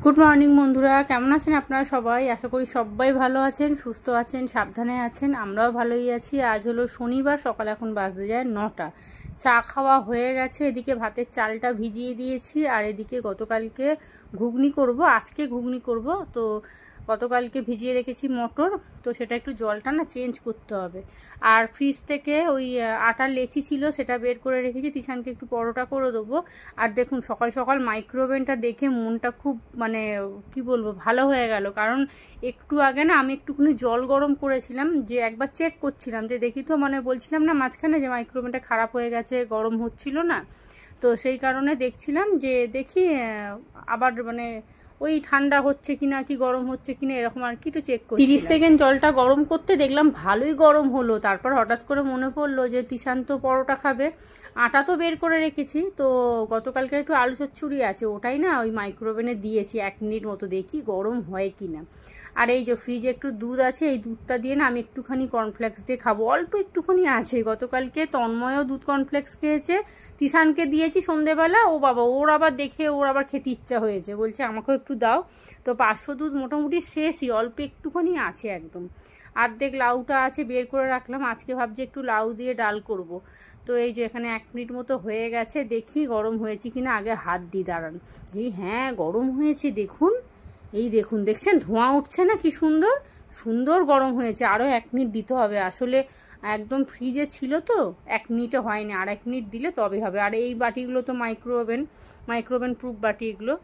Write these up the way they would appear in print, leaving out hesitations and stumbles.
Good morning বন্ধুরা, কেমন আছেন আপনারা সবাই? আশা করি সবাই ভালো আছেন, সুস্থ আছেন, সাবধানে আছেন। আমরাও ভালোই আছি। আজ হলো শনিবার, সকাল এখন বাজতে যায় 9টা। চা খাওয়া হয়ে গেছে, এদিকে ভাতের চালটা ভিজিয়ে দিয়েছি, আর এদিকে গতকালকে ঘুগনি করব, আজকে ঘুগনি করব। তো গতকালকে ভিজিয়ে রেখেছি মটর, তো সেটা একটু জলটা না চেঞ্জ করতে হবে। আর ফ্রিজ থেকে ওই আটার লেচি ছিল, সেটা বের করে রেখেছি, তিশানকে একটু পরোটা করে দেবো। আর দেখুন সকাল সকাল মাইক্রোওভেনটা দেখে মনটা খুব মানে কি বলবো ভালো হয়ে গেল। কারণ একটু আগে না আমি একটুখানি জল গরম করেছিলাম, যে একবার চেক করছিলাম যে দেখি তো, মানে বলছিলাম না মাঝখানে যে মাইক্রোওভেনটা খারাপ হয়ে গেছে, গরম হচ্ছিল না। তো সেই কারণে দেখছিলাম যে দেখি আবার মানে ওই ঠান্ডা হচ্ছে কিনা কি গরম হচ্ছে কিনা এরকম আর কি একটু চেক করি। 30 সেকেন্ড জলটা গরম করতে দেখলাম ভালোই গরম হলো। তারপর হঠাৎ করে মনে পড়লো যে তিশান তো পরোটা খাবে, আটা তো বের করে রেখেছি। তো গতকালকে একটু আলু চচ্চড়ি আছে, ওটাই না ওই মাইক্রোওভেনে দিয়েছি 1 মিনিট মতো, দেখি গরম হয় কিনা। আর এই যে ফ্রিজে একটু দুধ আছে, এই দুধটা দিয়ে না আমি একটুখানি কর্নফ্লেক্স দিয়ে খাবো, অল্প একটুখানি আছে। গতকালকে তন্ময়ও দুধ কর্নফ্লেক্স খেয়েছে, তিশানকে দিয়েছি সন্ধেবেলা, ও বাবা ওর আবার দেখে ওর আবার খেতে ইচ্ছা হয়েছে, বলছে আমাকেও একটু দাও। তো 500 দুধ মোটামুটি শেষই, অল্প একটুখানি আছে একদম। অর্ধেক লাউটা আছে, বের করে রাখলাম, আজকে ভাবছি একটু লাউ দিয়ে ডাল করব। তো এই যে এখানে 1 মিনিট মতো হয়ে গেছে, দেখি গরম হয়েছে কিনা, আগে হাত দিয়ে দাঁড়ান। এই হ্যাঁ গরম হয়েছে, দেখুন এই দেখুন, দেখছেন ধোঁয়া উঠছে না, কি সুন্দর সুন্দর গরম হয়েছে। আরও 1 মিনিট দিতে হবে, আসলে একদম ফ্রিজে ছিল তো 1 মিনিটে হয়নি, আর 1 মিনিট দিলে তবে হবে। আর এই বাটিগুলো তো মাইক্রোওভেন প্রুফ বাটি এগুলো।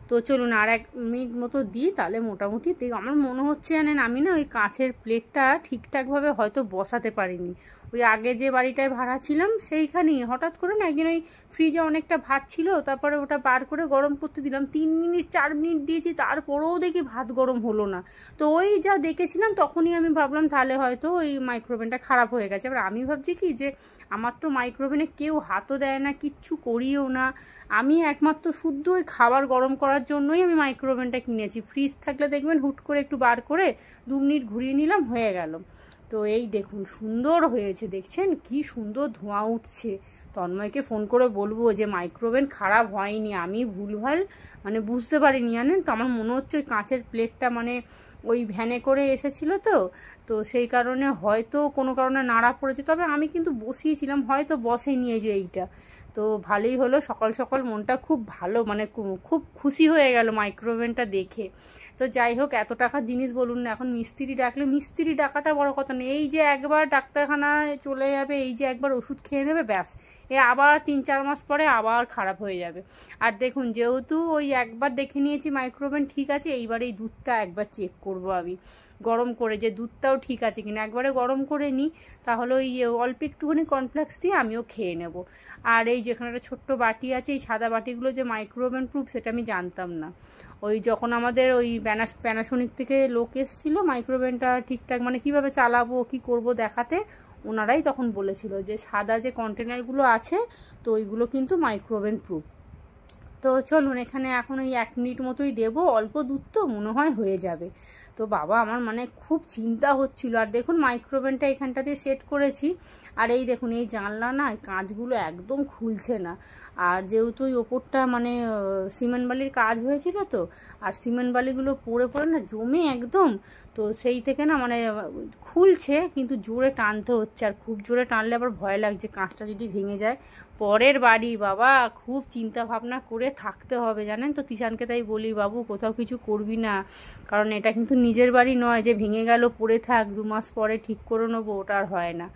তো চলুন আর 1 মিনিট মতো দিই, তাহলে মোটামুটি আমার মনে হচ্ছে জানেন আমি না ওই কাঁচের প্লেটটা ঠিকঠাকভাবে হয়তো বসাতে পারিনি। ওই আগে যে বাড়িটায় ভাড়া ছিলাম সেইখানেই হঠাৎ করে না একদিন ওই ফ্রিজে অনেকটা ভাত ছিল, তারপরে ওটা বার করে গরম করতে দিলাম, 3 মিনিট 4 মিনিট দিয়েছি, তারপরেও দেখি ভাত গরম হলো না। তো ওই যা দেখেছিলাম তখনই আমি ভাবলাম তাহলে হয়তো ওই মাইক্রোওভেনটা খারাপ হয়ে গেছে। এবার আমি ভাবছি কি যে আমার তো মাইক্রোওভেনে কেউ হাতও দেয় না, কিচ্ছু করিও না, আমি একমাত্র শুদ্ধ ওই খাবার গরম করার জন্যই আমি মাইক্রোওভেনটা কিনেছি। ফ্রিজ থাকলে দেখবেন হুট করে একটু বার করে 2 মিনিট ঘুরিয়ে নিলাম, হয়ে গেল। তো এই দেখুন সুন্দর হয়েছে, দেখছেন কি সুন্দর ধোঁয়া উঠছে। তন্ময়কে ফোন করে বলবো যে মাইক্রোওভেন খারাপ হয়নি, আমি ভুলভাল মানে বুঝতে পারিনি জানেন তো। আমার মনে হচ্ছে ওই কাঁচের প্লেটটা মানে ওই ভ্যানে করে এসেছিলো তো, তো সেই কারণে হয়তো কোনো কারণে নাড়া পড়েছে, তবে আমি কিন্তু বসিয়েছিলাম, হয়তো বসেনি এই যে এইটা। তো ভালোই হলো, সকাল সকাল মনটা খুব ভালো, মানে খুব খুশি হয়ে গেল মাইক্রোওভেনটা দেখে। তো যাই হোক, এত টাকার জিনিস বলুন না, এখন মিস্ত্রি ডাকলে, মিস্ত্রি ডাকাটা বড় কথা নেই, এই যে একবার ডাক্তারখানায় চলে যাবে, এই যে একবার ওষুধ খেয়ে নেবে, ব্যাস এ আবার 3-4 মাস পরে আবার খারাপ হয়ে যাবে। আর দেখুন যেহেতু ওই একবার দেখে নিয়েছি মাইক্রোওভেন ঠিক আছে, এইবার এই দুধটা একবার চেক করব আমি গরম করে, যে দুধটাও ঠিক আছে কিনা। একবারে গরম করে নিই, তাহলে ওই অল্প একটুখানি কর্নফ্লেক্স দিয়ে আমিও খেয়ে নেব। আর এই যেখানে একটা ছোট্ট বাটি আছে, এই সাদা বাটিগুলো যে মাইক্রোওভেন প্রুফ সেটা আমি জানতাম না। ওই যখন আমাদের ওই প্যানাসোনিক থেকে লোক এসেছিলো মাইক্রোওভেনটা ঠিকঠাক মানে কিভাবে চালাবো কি করব দেখাতে, ওনারাই তখন বলেছিল যে সাদা যে কন্টেনারগুলো আছে তো ওইগুলো কিন্তু মাইক্রোওভেন প্রুফ। তো চলুন এখানে এখন ওই 1 মিনিট মতোই দেবো, অল্প দুধ তো মনে হয় হয়ে যাবে। তো বাবা আমার মানে খুব চিন্তা হচ্ছিল। আর দেখুন মাইক্রোওভেনটা এখানটাতে সেট করেছি, আর এই দেখুন এই জানলা না কাঁচগুলো একদম খুলছে না। আর যেহেতু ওই ওপরটা মানে সিমেন্ট বালির কাজ হয়েছিল তো, আর সিমেন্ট বালিগুলো পড়ে পড়ে না জমে একদম, তো সেই থেকে না মানে খুলছে কিন্তু জোরে টানতে হচ্ছে, আর খুব জোরে টানলে আবার ভয় লাগছে কাঁচটা যদি ভেঙে যায়। পরের বাড়ি বাবা, খুব চিন্তা ভাবনা করে থাকতে হবে জানেন তো। তিশানকে তাই বলি, বাবু কোথাও কিছু করবি না, কারণ এটা কিন্তু নিজের বাড়ি নয় যে ভেঙে গেল পড়ে থাক 2 মাস পরে ঠিক করে নেবো, ওটা আর হয় না।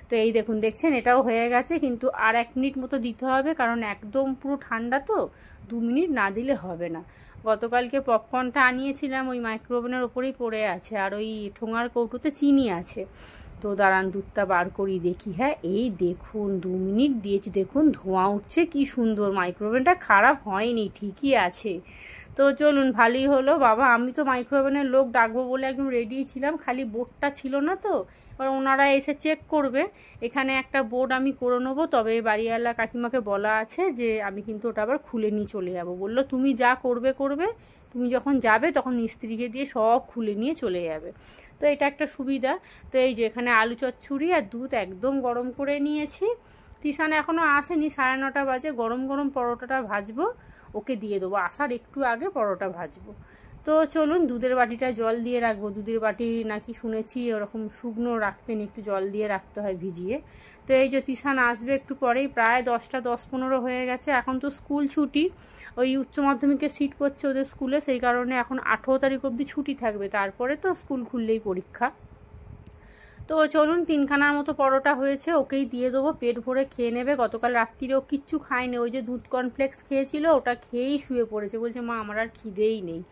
তো এই দেখুন দেখছেন এটাও হয়ে গেছে, কিন্তু আর 1 মিনিট মতো দিতে হবে, কারণ একদম পুরো ঠান্ডা তো, 2 মিনিট না দিলে হবে না। গতকালকে পপকর্নটা আনিয়েছিলাম, ওই মাইক্রোওভেনের ওপরেই পড়ে আছে, আর ওই ঠোঙার কৌটোতে চিনি আছে। তো দাঁড়ান দুধটা বার করি দেখি। হ্যাঁ এই দেখুন 2 মিনিট দিয়েছি, দেখুন ধোঁয়া উঠছে কি সুন্দর, মাইক্রোওভেনটা খারাপ হয়নি, ঠিকই আছে। তো চলুন ভালোই হলো বাবা, আমি তো মাইক্রোওভেনের লোক ডাকবো বলে একদম রেডি ছিলাম, খালি বোর্ডটা ছিল না তো, এবার ওনারা এসে চেক করবে। এখানে একটা বোর্ড আমি করে নেবো, তবে বাড়িওয়ালা কাকিমাকে বলা আছে যে আমি কিন্তু ওটা আবার খুলে নিয়ে চলে যাবো, বললো তুমি যা করবে করবে, তুমি যখন যাবে তখন মিস্ত্রিকে দিয়ে সব খুলে নিয়ে চলে যাবে। তো এটা একটা সুবিধা। তো এই যে এখানে আলু চচ্চড়ি আর দুধ একদম গরম করে নিয়েছি। তিশান এখনও আসেনি, 9:30 বাজে, গরম গরম পরোটাটা ভাজবো, ওকে দিয়ে দেবো, আসার একটু আগে পরোটা ভাজবো। তো চলুন, দুধের বাটিটা জল দিয়ে রাখবো। দুধের বাটি নাকি শুনেছি ওরকম শুকনো রাখতে নেই, একটু জল দিয়ে রাখতে হয় ভিজিয়ে। তো এই যে তিশান আসবে একটু পরেই, প্রায় 10টা 10-15 হয়ে গেছে। এখন তো স্কুল ছুটি, ওই উচ্চ মাধ্যমিকের সিট পড়ছে ওদের স্কুলে, সেই কারণে এখন 18 তারিখ অবধি ছুটি থাকবে, তারপরে তো স্কুল খুললেই পরীক্ষা। তো চলুন, 3খানার মতো পরোটা হয়েছে, ওকেই দিয়ে দেবো, পেট ভরে খেয়ে নেবে। গতকাল রাত্রিরেও কিচ্ছু খায়নি, ওই যে দুধ কর্নফ্লেক্স খেয়েছিল ওটা খেয়েই শুয়ে পড়েছে, বলছে মা আমার আর খিদেই নেই।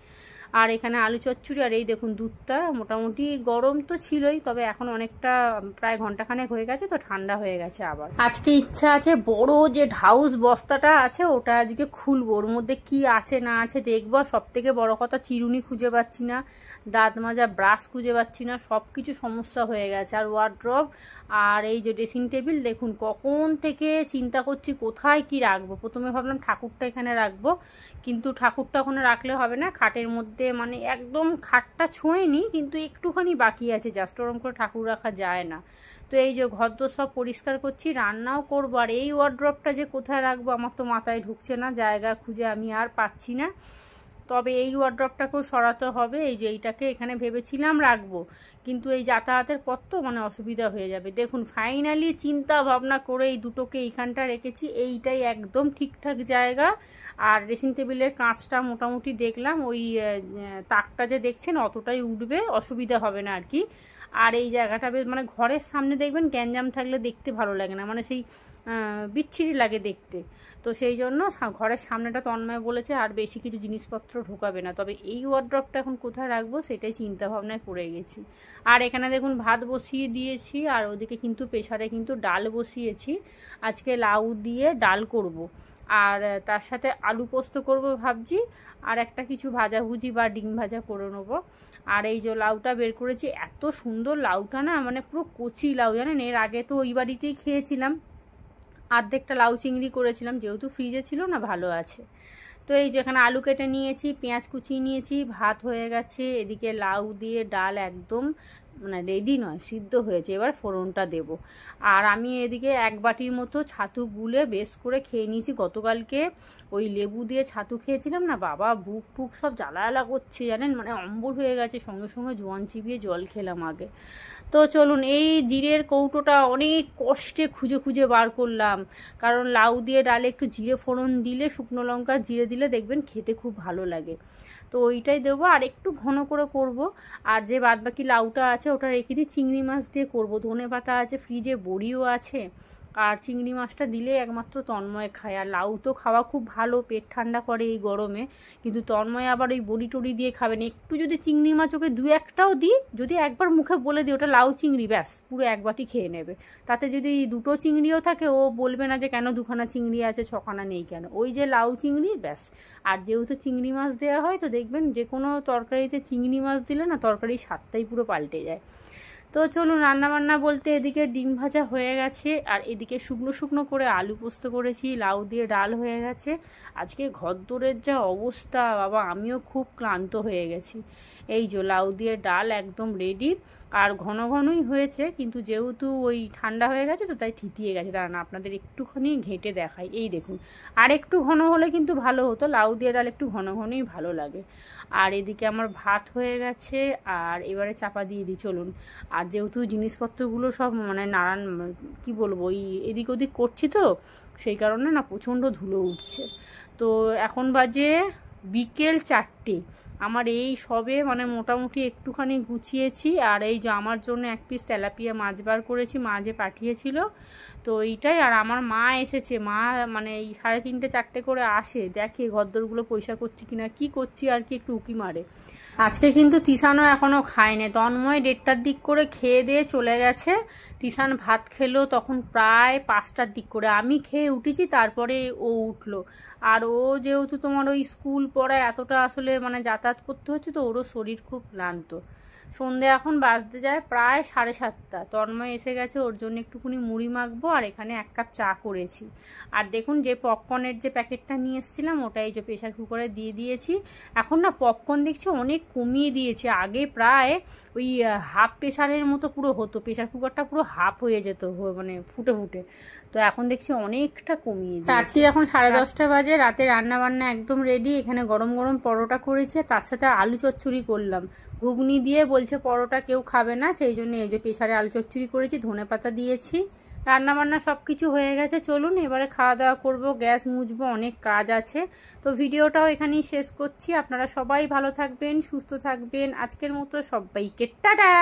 আর এখানে আলু চচ্চড়ি, আর এই দেখুন দুধটা মোটামুটি গরম তো ছিলই, তবে এখন অনেকটা প্রায় ঘন্টাখানেক হয়ে গেছে, তো ঠান্ডা হয়ে গেছে আবার। আজকে ইচ্ছা আছে বড় যে ঢাউস বস্তাটা আছে ওটা আজকে খুলবো, ওর মধ্যে কি আছে না আছে দেখবো। সব থেকে বড় কথা, চিরুনি খুঁজে পাচ্ছি না, দাঁত মাজা ব্রাশ খুঁজে পাচ্ছি না, সব কিছু সমস্যা হয়ে গেছে। আর ওয়ার্ড্রব আর এই যে ড্রেসিং টেবিল, দেখুন কখন থেকে চিন্তা করছি কোথায় কি রাখবো। প্রথমে ভাবলাম ঠাকুরটা এখানে রাখবো, কিন্তু ঠাকুরটা ওখানে রাখলে হবে না, খাটের মধ্যে মানে একদম খাটটা ছোঁয়নি কিন্তু একটুখানি বাকি আছে, জাস্ট ওরকম করে ঠাকুর রাখা যায় না। তো এই যে ঘরদোর সব পরিষ্কার করছি, রান্নাও করবো, আর এই ওয়ার্ড্রবটা যে কোথায় রাখবো আমার তো মাথায় ঢুকছে না, জায়গা খুঁজে আমি আর পাচ্ছি না। তবে এই ওয়ার্ড্রবটাকেও সরাতে হবে, এই যে এইটাকে এখানে ভেবেছিলাম রাখবো, কিন্তু এই যাতায়াতের পথ তো মানে অসুবিধা হয়ে যাবে। দেখুন ফাইনালি চিন্তা ভাবনা করে এই দুটোকে এইখানটা রেখেছি, এইটাই একদম ঠিকঠাক জায়গা। আর ড্রেসিং টেবিলের কাঁচটা মোটামুটি দেখলাম, ওই তাকটা যে দেখছেন অতটাই উঠবে, অসুবিধা হবে না আর কি। আর এই জায়গাটা বেশ মানে ঘরের সামনে দেখবেন গ্যাঞ্জাম থাকলে দেখতে ভালো লাগে না, মানে সেই বিচ্ছিরি লাগে দেখতে। তো সেই জন্য ঘরের সামনেটা তন্ময় বলেছে আর বেশি কিছু জিনিসপত্র ঢোকাবে না, তবে এই ওয়ার্ড্রবটা এখন কোথায় রাখবো সেটাই চিন্তা ভাবনায় পড়ে গেছি। আর এখানে দেখুন ভাত বসিয়ে দিয়েছি, আর ওদিকে কিন্তু প্রেসারে কিন্তু ডাল বসিয়েছি, আজকে লাউ দিয়ে ডাল করব। আর তার সাথে আলু পোস্ত করব ভাবছি, আর একটা কিছু ভাজাভুজি বা ডিম ভাজা করে নেবো। আর এই যে লাউটা বের করেছি, এত সুন্দর লাউটা না, মানে পুরো কচি লাউ জানেন। এর আগে তো ওই বাড়িতেই খেয়েছিলাম, অর্ধেকটা লাউ চিংড়ি করেছিলাম, যেহেতু ফ্রিজে ছিল না ভালো আছে। তো এই যেখানে আলু কেটে নিয়েছি, পেঁয়াজ কুচিয়ে নিয়েছি, ভাত হয়ে গেছে, এদিকে লাউ দিয়ে ডাল একদম মানে রেডি নয়, সিদ্ধ হয়েছে, এবার ফোড়নটা দেব। আর আমি এদিকে 1 বাটির মতো ছাতু গুলে বেশ করে খেয়ে নিয়েছি। গতকালকে ওই লেবু দিয়ে ছাতু খেয়েছিলাম না, বাবা বুক ফুক সব জ্বালা জ্বালা করছে জানেন, মানে অম্বল হয়ে গেছে, সঙ্গে সঙ্গে জোয়ান চিবিয়ে জল খেলাম আগে। তো চলুন, এই জিরের কৌটোটা অনেক কষ্টে খুঁজে খুঁজে বার করলাম, কারণ লাউ দিয়ে ডালে একটু জিরে ফোড়ন দিলে, শুকনো লঙ্কা জিরে দিলে দেখবেন খেতে খুব ভালো লাগে। তো ওইটাই দেবো, আর একটু ঘন করে করব। আর যে বাদবাকি লাউটা আছে ওটা রেখে দিই, চিংড়ি মাছ দিয়ে করব। ধনেপাতা আছে ফ্রিজে, বড়িও আছে, আর চিংড়ি মাছটা দিলে একমাত্র তন্ময় খায়। আর লাউ তো খাওয়া খুব ভালো, পেট ঠান্ডা করে এই গরমে, কিন্তু তন্ময় আবার ওই বড়ি টড়ি দিয়ে খাবে না। একটু যদি চিংড়ি মাছ ওকে 2-1টাও দিই, যদি একবার মুখে বলে দিই ওটা লাউ চিংড়ি, ব্যাস পুরো 1 বাটি খেয়ে নেবে। তাতে যদি 2টো চিংড়িও থাকে ও বলবে না যে কেন 2খানা চিংড়ি আছে 6খানা নেই কেন, ওই যে লাউ চিংড়ি ব্যাস। আর যেহেতু চিংড়ি মাছ দেওয়া হয়, তো দেখবেন যে কোনো তরকারিতে চিংড়ি মাছ দিলে না তরকারির স্বাদটাই পুরো পাল্টে যায়। তো চলুন, রান্নাবান্না বলতে এদিকে ডিম ভাজা হয়ে গেছে, আর এদিকে শুকনো শুকনো করে আলু পোস্ত করেছি, লাউ দিয়ে ডাল হয়ে গেছে। আজকে ঘরদোরের যা অবস্থা বাবা, আমিও খুব ক্লান্ত হয়ে গেছি। এই যে লাউ দিয়ে ডাল একদম রেডি, আর ঘন ঘনই হয়েছে, কিন্তু যেহেতু ওই ঠান্ডা হয়ে গেছে তো তাই থিতিয়ে গেছে। দাঁড়ান আপনাদের একটুখানি ঘেঁটে দেখাই, এই দেখুন। আর একটু ঘন হলে কিন্তু ভালো হতো, লাউ দিয়ে ডাল একটু ঘন ঘনই ভালো লাগে। আর এদিকে আমার ভাত হয়ে গেছে, আর এবারে চাপা দিয়ে দিই চলুন। আর যেহেতু জিনিসপত্রগুলো সব মানে নাড়ান কি বলবো, ওই এদিক ওদিক করছি তো সেই কারণে না প্রচণ্ড ধুলো উঠছে। তো এখন বাজে বিকেল 4টে, আমার এই সবে মানে মোটামুটি একটুখানি গুছিয়েছি। আর এই যে আমার জন্য 1 পিস তেলাপিয়া মাছ বার করেছি, মা যে পাঠিয়েছিল, তো এইটাই। আর আমার মা এসেছে, মা মানে এই 3:30-4টে করে আসে, দেখে ঘরদোরগুলো পয়সা করছি কিনা, কি করছি আর কি, একটু উকি মারে। আজকে কিন্তু তিশানও এখনও খায়নি, তন্ময় 1:30টার দিক করে খেয়ে দিয়ে চলে গেছে। তিশান ভাত খেলো তখন প্রায় 5টার দিক করে, আমি খেয়ে উঠেছি, তারপরে ও উঠলো। আর ও যেহেতু তোমার ওই স্কুল পড়ায় এতটা আসলে মানে যাতায়াত করতে হচ্ছে, তো ওরও শরীর খুব ক্লান্ত। সন্ধে এখন বাজতে যায় প্রায় 7:30। তন্ময় এসে গেছে, ওর জন্য একটুখানি মুড়ি মাখবো, আর এখানে 1 কাপ চা করেছি। আর দেখুন যে পপকর্নের যে প্যাকেটটা নিয়ে এসেছিলাম ওটাই যে প্রেশার কুকারে দিয়ে দিয়েছি। এখন না পপকর্ন দেখছি অনেক কমিয়ে দিয়েছে, আগে প্রায় ওই হাফ প্রেশারের মতো পুরো হতো, প্রেশার কুকারটা পুরো হাফ হয়ে যেত মানে ফুটে ফুটে। তো এখন দেখছি অনেকটা কমিয়ে দিয়েছে। রাত্রি এখন 10:30 বাজে, রাতে রান্না বান্না একদম রেডি। এখানে গরম গরম পরোটা করেছে, তার সাথে আলু চচ্চড়ি করলাম। ঘুগনি দিয়ে বলছে পরোটা কেউ খাবে না, সেই জন্য এই যে প্রেশারে আলু চচ্চড়ি করেছি, ধনেপাতা দিয়েছি। রান্না বান্না সব কিছু হয়ে গেছে, চলুন এবারে খাওয়া দাওয়া করবো, গ্যাস মুছবো, অনেক কাজ আছে। তো ভিডিওটাও এখানেই শেষ করছি। আপনারা সবাই ভালো থাকবেন, সুস্থ থাকবেন। আজকের মতো সবাইকে টাটা।